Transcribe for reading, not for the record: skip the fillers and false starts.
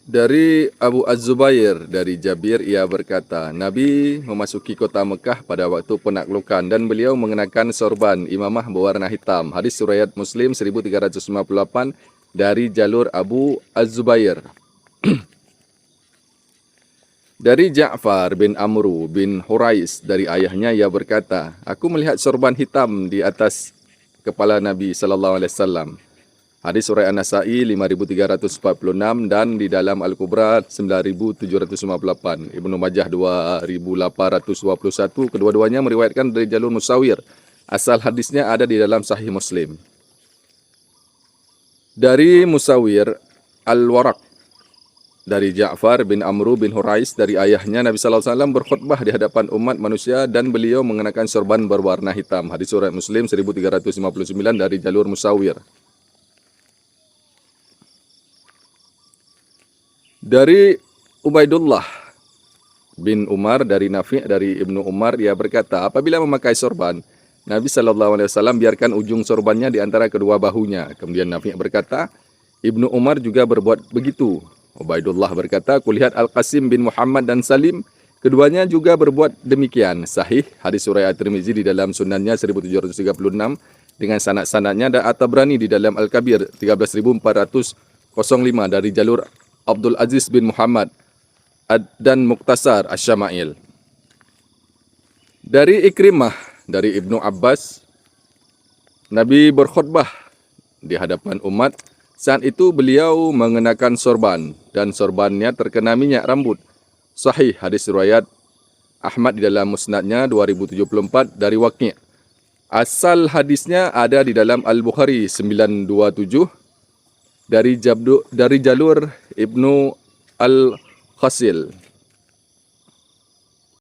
Dari Abu Az-Zubair dari Jabir ia berkata, Nabi memasuki kota Mekah pada waktu penaklukan dan beliau mengenakan sorban imamah berwarna hitam. Hadis riwayat Muslim 1358 dari jalur Abu Az-Zubair. Dari Ja'far bin Amru bin Hurais dari ayahnya ia berkata, aku melihat sorban hitam di atas kepala Nabi sallallahu alaihi wasallam. Hadis surah An-Nasa'i 5346 dan di dalam Al-Kubra 9758. Ibnu Majah 2821. Kedua-duanya meriwayatkan dari jalur Musawir. Asal hadisnya ada di dalam Sahih Muslim. Dari Musawir Al-Waraq dari Ja'far bin Amru bin Hurais dari ayahnya Nabi sallallahu alaihi wasallam berkhutbah di hadapan umat manusia dan beliau mengenakan sorban berwarna hitam. Hadis surah Muslim 1359 dari jalur Musawir. Dari Ubaidullah bin Umar dari Nafi' dari Ibnu Umar ia berkata, apabila memakai sorban, Nabi SAW biarkan ujung sorbannya di antara kedua bahunya. Kemudian Nafi' berkata, Ibnu Umar juga berbuat begitu. Ubaidullah berkata, kulihat Al-Qasim bin Muhammad dan Salim, keduanya juga berbuat demikian. Sahih hadis surah At-Tirmizi di dalam sunannya 1736 dengan sanad-sanadnya dan At-Tabrani di dalam Al-Kabir 13405 dari jalur Abdul Aziz bin Muhammad dan Muqtasar Asy-Syama'il. Dari Ikrimah dari Ibnu Abbas, Nabi berkhutbah di hadapan umat. Saat itu beliau mengenakan sorban dan sorbannya terkena minyak rambut. Sahih hadis riwayat Ahmad di dalam musnadnya 2074 dari Waqi'. Asal hadisnya ada di dalam Al-Bukhari 927 dari jalur Ibnu Al-Khasil.